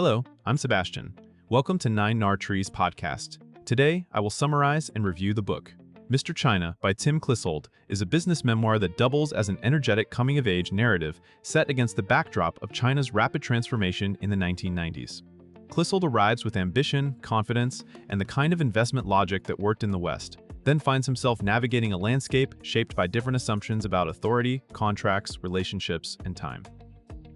Hello, I'm Sebastian. Welcome to Nine Nar Trees podcast. Today, I will summarize and review the book. Mr. China by Tim Clissold is a business memoir that doubles as an energetic coming-of-age narrative set against the backdrop of China's rapid transformation in the 1990s. Clissold arrives with ambition, confidence, and the kind of investment logic that worked in the West, then finds himself navigating a landscape shaped by different assumptions about authority, contracts, relationships, and time.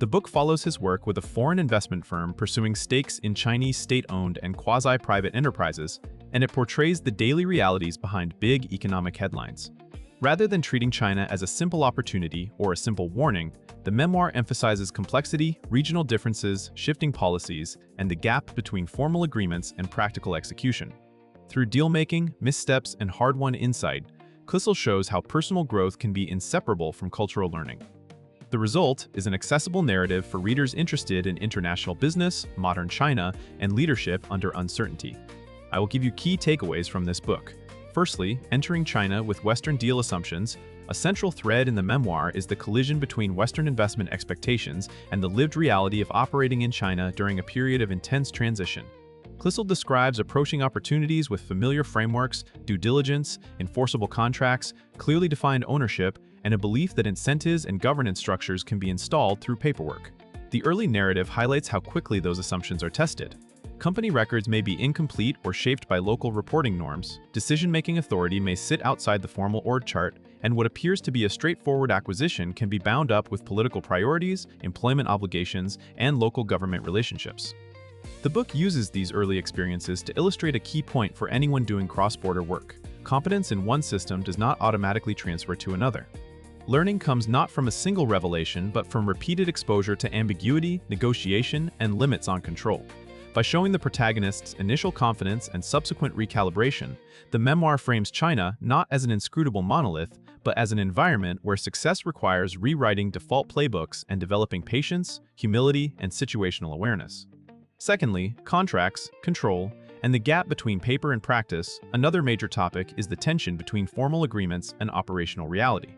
The book follows his work with a foreign investment firm pursuing stakes in Chinese state-owned and quasi-private enterprises, and it portrays the daily realities behind big economic headlines. Rather than treating China as a simple opportunity or a simple warning, the memoir emphasizes complexity, regional differences, shifting policies, and the gap between formal agreements and practical execution. Through deal-making, missteps, and hard-won insight, Clissold shows how personal growth can be inseparable from cultural learning. The result is an accessible narrative for readers interested in international business, modern China, and leadership under uncertainty. I will give you key takeaways from this book. Firstly, entering China with Western deal assumptions. A central thread in the memoir is the collision between Western investment expectations and the lived reality of operating in China during a period of intense transition. Clissold describes approaching opportunities with familiar frameworks, due diligence, enforceable contracts, clearly defined ownership, and a belief that incentives and governance structures can be installed through paperwork. The early narrative highlights how quickly those assumptions are tested. Company records may be incomplete or shaped by local reporting norms, decision-making authority may sit outside the formal org chart, and what appears to be a straightforward acquisition can be bound up with political priorities, employment obligations, and local government relationships. The book uses these early experiences to illustrate a key point for anyone doing cross-border work. Competence in one system does not automatically transfer to another. Learning comes not from a single revelation, but from repeated exposure to ambiguity, negotiation, and limits on control. By showing the protagonists' initial confidence and subsequent recalibration, the memoir frames China not as an inscrutable monolith, but as an environment where success requires rewriting default playbooks and developing patience, humility, and situational awareness. Secondly, contracts, control, and the gap between paper and practice. Another major topic is the tension between formal agreements and operational reality.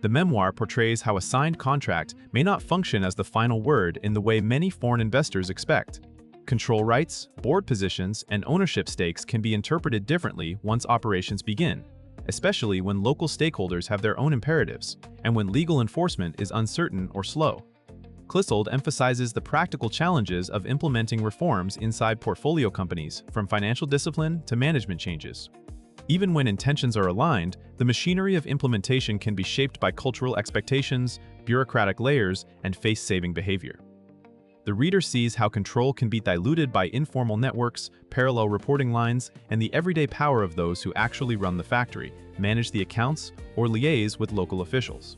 The memoir portrays how a signed contract may not function as the final word in the way many foreign investors expect. Control rights, board positions, and ownership stakes can be interpreted differently once operations begin, especially when local stakeholders have their own imperatives, and when legal enforcement is uncertain or slow. Clissold emphasizes the practical challenges of implementing reforms inside portfolio companies, from financial discipline to management changes. Even when intentions are aligned, the machinery of implementation can be shaped by cultural expectations, bureaucratic layers, and face-saving behavior. The reader sees how control can be diluted by informal networks, parallel reporting lines, and the everyday power of those who actually run the factory, manage the accounts, or liaise with local officials.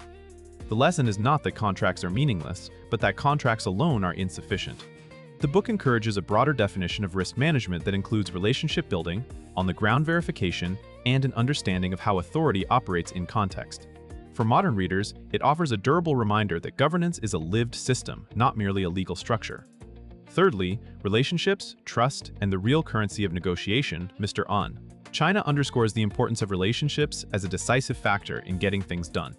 The lesson is not that contracts are meaningless, but that contracts alone are insufficient. The book encourages a broader definition of risk management that includes relationship building, on-the-ground verification, and an understanding of how authority operates in context. For modern readers, it offers a durable reminder that governance is a lived system, not merely a legal structure. Thirdly, relationships, trust, and the real currency of negotiation, Mr. On. China underscores the importance of relationships as a decisive factor in getting things done.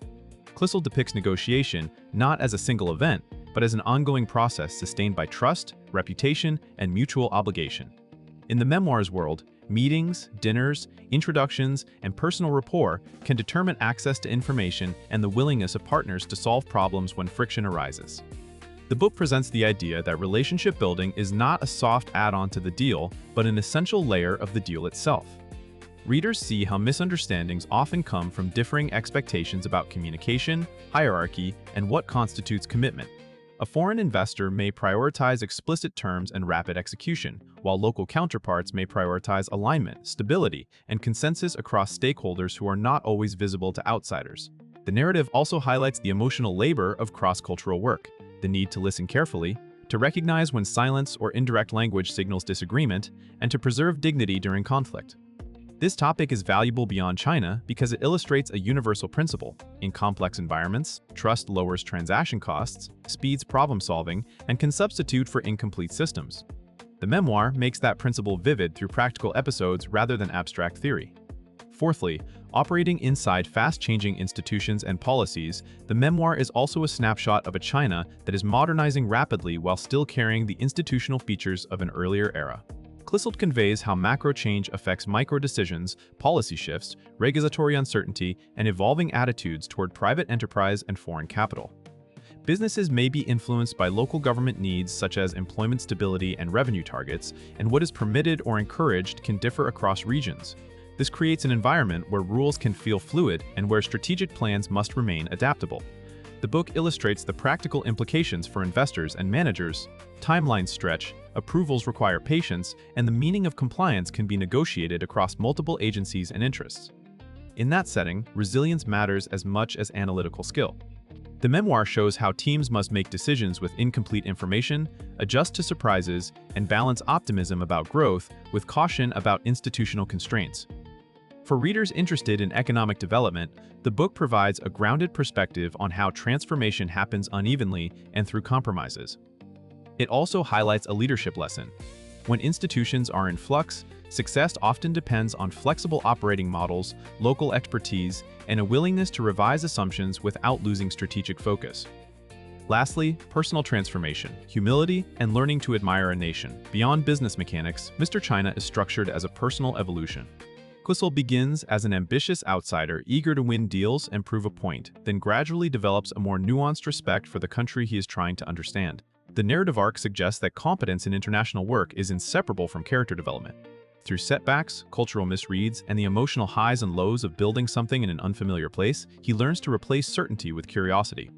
Clissold depicts negotiation not as a single event, but as an ongoing process sustained by trust, reputation, and mutual obligation. In the memoir's world, meetings, dinners, introductions, and personal rapport can determine access to information and the willingness of partners to solve problems when friction arises. The book presents the idea that relationship building is not a soft add-on to the deal, but an essential layer of the deal itself. Readers see how misunderstandings often come from differing expectations about communication, hierarchy, and what constitutes commitment. A foreign investor may prioritize explicit terms and rapid execution, while local counterparts may prioritize alignment, stability, and consensus across stakeholders who are not always visible to outsiders. The narrative also highlights the emotional labor of cross-cultural work, the need to listen carefully, to recognize when silence or indirect language signals disagreement, and to preserve dignity during conflict. This topic is valuable beyond China because it illustrates a universal principle. In complex environments, trust lowers transaction costs, speeds problem-solving, and can substitute for incomplete systems. The memoir makes that principle vivid through practical episodes rather than abstract theory. Fourthly, operating inside fast-changing institutions and policies, the memoir is also a snapshot of a China that is modernizing rapidly while still carrying the institutional features of an earlier era. Clissold conveys how macro change affects micro decisions, policy shifts, regulatory uncertainty, and evolving attitudes toward private enterprise and foreign capital. Businesses may be influenced by local government needs such as employment stability and revenue targets, and what is permitted or encouraged can differ across regions. This creates an environment where rules can feel fluid and where strategic plans must remain adaptable. The book illustrates the practical implications for investors and managers. Timelines stretch, approvals require patience, and the meaning of compliance can be negotiated across multiple agencies and interests. In that setting, resilience matters as much as analytical skill. The memoir shows how teams must make decisions with incomplete information, adjust to surprises, and balance optimism about growth with caution about institutional constraints. For readers interested in economic development, the book provides a grounded perspective on how transformation happens unevenly and through compromises. It also highlights a leadership lesson. When institutions are in flux, success often depends on flexible operating models, local expertise, and a willingness to revise assumptions without losing strategic focus. Lastly, personal transformation, humility, and learning to admire a nation. Beyond business mechanics, Mr. China is structured as a personal evolution. Clissold begins as an ambitious outsider eager to win deals and prove a point, then gradually develops a more nuanced respect for the country he is trying to understand. The narrative arc suggests that competence in international work is inseparable from character development. Through setbacks, cultural misreads, and the emotional highs and lows of building something in an unfamiliar place, he learns to replace certainty with curiosity.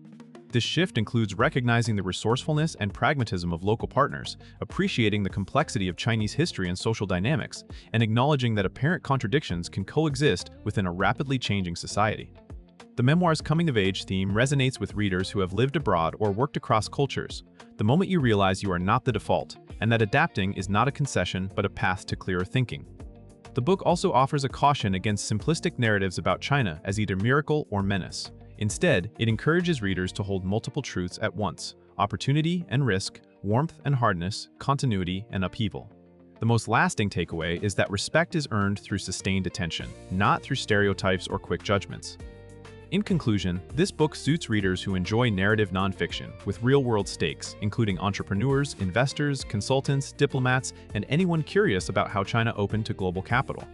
This shift includes recognizing the resourcefulness and pragmatism of local partners, appreciating the complexity of Chinese history and social dynamics, and acknowledging that apparent contradictions can coexist within a rapidly changing society. The memoir's coming-of-age theme resonates with readers who have lived abroad or worked across cultures. The moment you realize you are not the default, and that adapting is not a concession but a path to clearer thinking. The book also offers a caution against simplistic narratives about China as either miracle or menace. Instead, it encourages readers to hold multiple truths at once: opportunity and risk, warmth and hardness, continuity and upheaval. The most lasting takeaway is that respect is earned through sustained attention, not through stereotypes or quick judgments. In conclusion, this book suits readers who enjoy narrative nonfiction with real-world stakes, including entrepreneurs, investors, consultants, diplomats, and anyone curious about how China opened to global capital.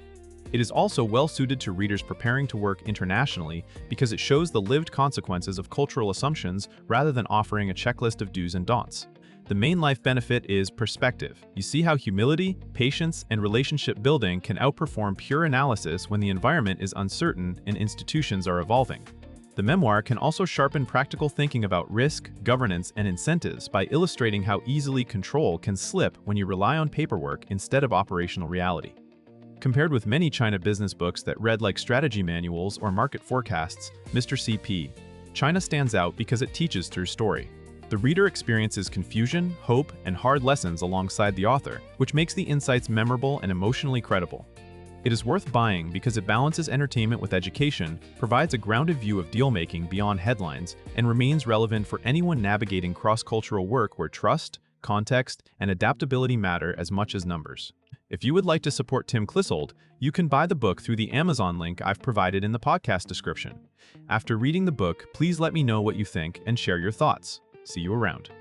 It is also well-suited to readers preparing to work internationally because it shows the lived consequences of cultural assumptions rather than offering a checklist of do's and don'ts. The main life benefit is perspective. You see how humility, patience, and relationship building can outperform pure analysis when the environment is uncertain and institutions are evolving. The memoir can also sharpen practical thinking about risk, governance, and incentives by illustrating how easily control can slip when you rely on paperwork instead of operational reality. Compared with many China business books that read like strategy manuals or market forecasts, Mr. CP, China stands out because it teaches through story. The reader experiences confusion, hope, and hard lessons alongside the author, which makes the insights memorable and emotionally credible. It is worth buying because it balances entertainment with education, provides a grounded view of deal-making beyond headlines, and remains relevant for anyone navigating cross-cultural work where trust, context, and adaptability matter as much as numbers. If you would like to support Tim Clissold, you can buy the book through the Amazon link I've provided in the podcast description. After reading the book, please let me know what you think and share your thoughts. See you around.